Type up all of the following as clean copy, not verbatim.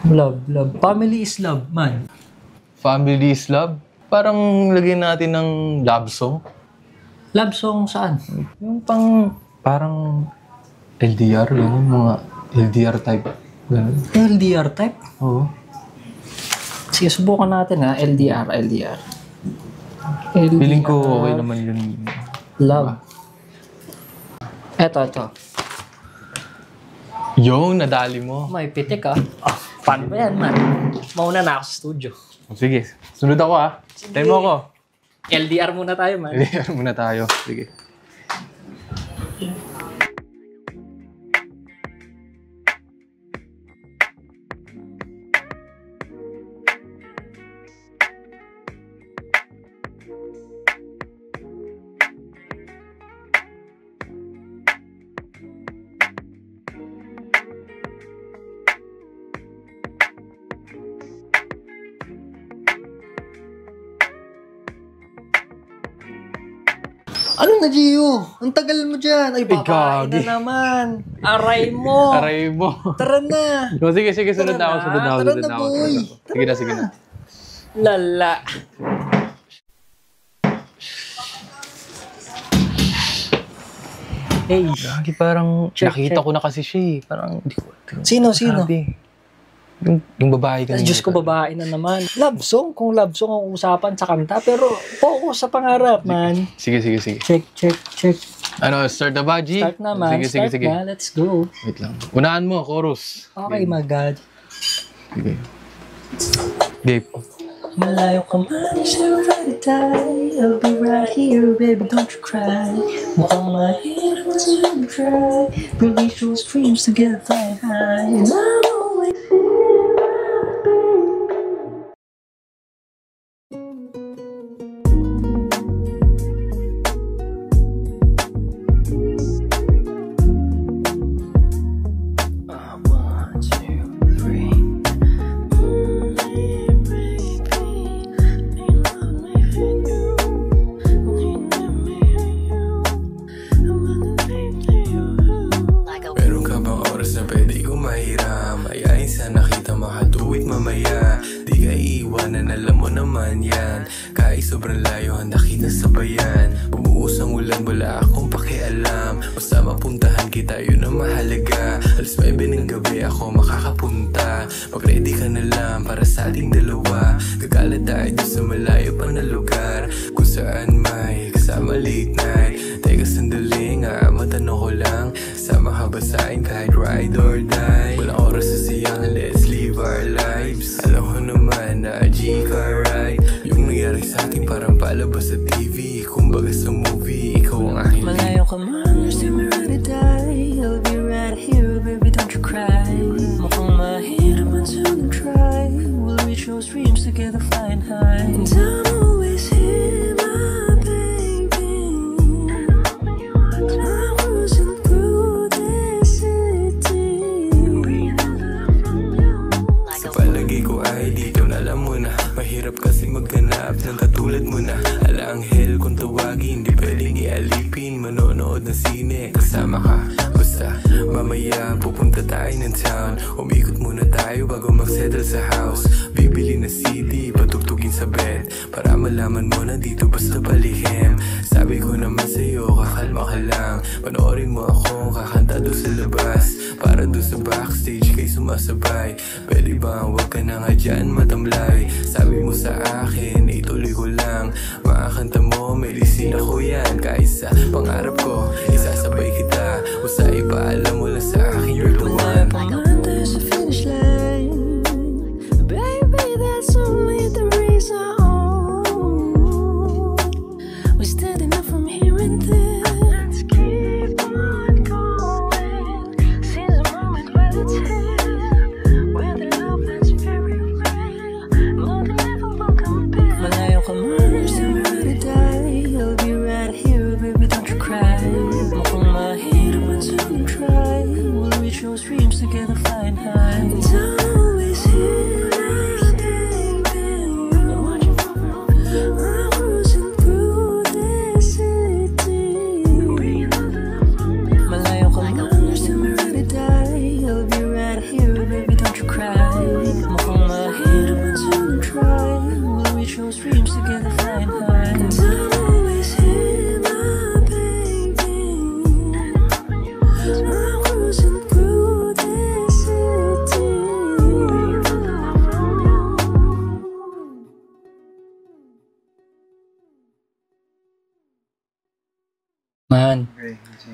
Love. Family is love, man. Family is love? Parang lagyan natin ng love song. Love song saan? Yung parang LDR, gano'n, mga LDR type. Gano'n. LDR type? Oo. Sige, subukan natin ha. LDR. Feeling ko okay naman yun. Love. Eto. Yung nadali mo. May pitik ah. Oh, paano ba yan, man? Mauna na ako sa studio. Sige, sunod ako ah. Tayo mo ako. LDR muna tayo, man. LDR muna tayo. Sige. Ano na, Gio? Ang tagal mo dyan. Ay, babae na naman. Aray mo. Tara na. No, sige, sunod na ako. Tara na, boy. Sige na. Lala. Hey. Gagi, parang nakita ko na kasi siya eh. Parang, di ko. Sino? Grabe. Yung babae kanina. Diyos ko, babae na naman. Love song? Kung love song ang usapan sa kanta. Pero focus sa pangarap, man. Sige. Check. Ano, start na ba, G? Start na, man. Sige. Start na. Let's go. Wait lang. Unahan mo, chorus. Okay, my God. Sige. Gape. Malayo ka man, still ready to die. I'll be right here, baby, don't you cry. Mukhang mahirap to try. Release those dreams together, flying high. And I'm always sobrang layo, handa kita sabayan. Bumuhos ang ulan, wala akong pakialam. Basta mapuntahan kita, yun ang mahalaga. Alas 9 ng gabi ako makakapunta. Mag-ready ka na lang para sa ating dalawa. Gagala tayo doon sa malayo pa na lugar, kung saan may kasama late night. Teka sandali nga, matanong ko lang, sama ka ba sa'kin kahit ride or die? Walang oras sa sayang, let's live our lives. Alam ko naman na G-car ride. Yung nangyari sa'tin parang palabas sa TV. Kumbaga sa movie, ikaw ang aking lead. Malayo ka man, you're still ready to die. I'll be right here, baby, don't you cry. Mukhang mahirap man to try. We'll reach those dreams together, flying high. And I'm always here, my baby. I'm cruising through this city. Sa palagi ko ay dito na alam mo na, mahirap kasi maghanap ng katulad mo na. Alanghel kung tawagin, di pwedeng ialipin. Manonood ng sine, kasama ka. Basta mamaya pupunta tayo ng town. Umikot muna tayo bago mag-settle sa house. Bibili na CD, patugtugin sa bed, para malaman mo na dito basta palihim. Sabi ko naman sa'yo, kakalma ka lang. Panoorin mo ako, kakanta doon sa labas. Para doon sa backstage kay sumasabay. Pwede ba huwag ka na nga dyan matamlay? Sabi mo sa akin, ituloy ko lang. Makakanta mo, may lisin ako yan. Kahit sa pangarap ko, isasabay kita. O sa iba, alam mo lang sa akin, you're the one. There's a finish line, baby, that's only the reason. We're standing up from here and there. Let's keep on going. Seize the moment while it's here. Where the love that's very real, nothing ever will compare. Malayo ka man, you're still ready to die. I'll be right here, baby, don't you cry. Mukhang mahirap man to try. We'll reach those dreams together, flying high. And I'm always here, my baby. I'm cruising through this city. Malayo ka man, you're still ready to die. I'll be right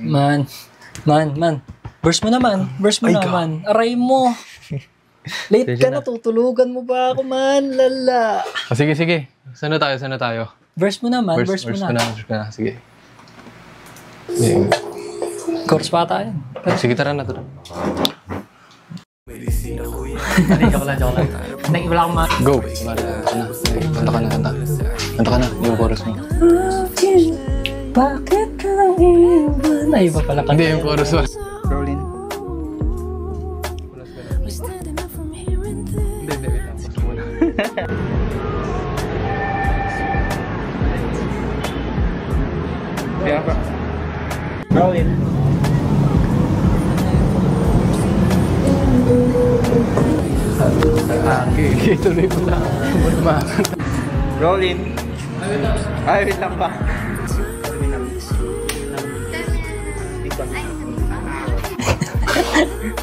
man. Okay, sige. Man. Verse mo naman. Aray mo. Late ka na, tutulugan mo ba ako, man? Lala. Sige. Saan na tayo? Verse mo naman, verse mo na. Verse ko na. Sige. Chorus pa tayo. Sige, tara na. Medisina ko yan. Joke lang. Hindi, wala akong Go! Kanta ka na. Yung chorus mo. Bakit ka lang iwan? Ay, iba pala kanta. Hindi, yung chorus mo. Rolling. We're standing up from here and there. Hindi. Wait lang. Gusto muna. Kaya pa. Rolling. Okay, tuloy mo lang. Rolling. Ay, wait lang pa.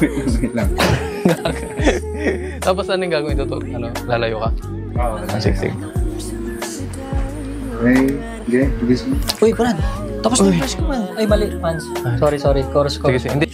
Wait lang. Tapos ano yung gagawin ito? Lalayo ka? Oo. Sige. Okay, gusto mo? Uy, Brad. Tapos na yung verse ko, man. Ay, mali, fans. Sorry. Chorus ko. Sige. Hindi.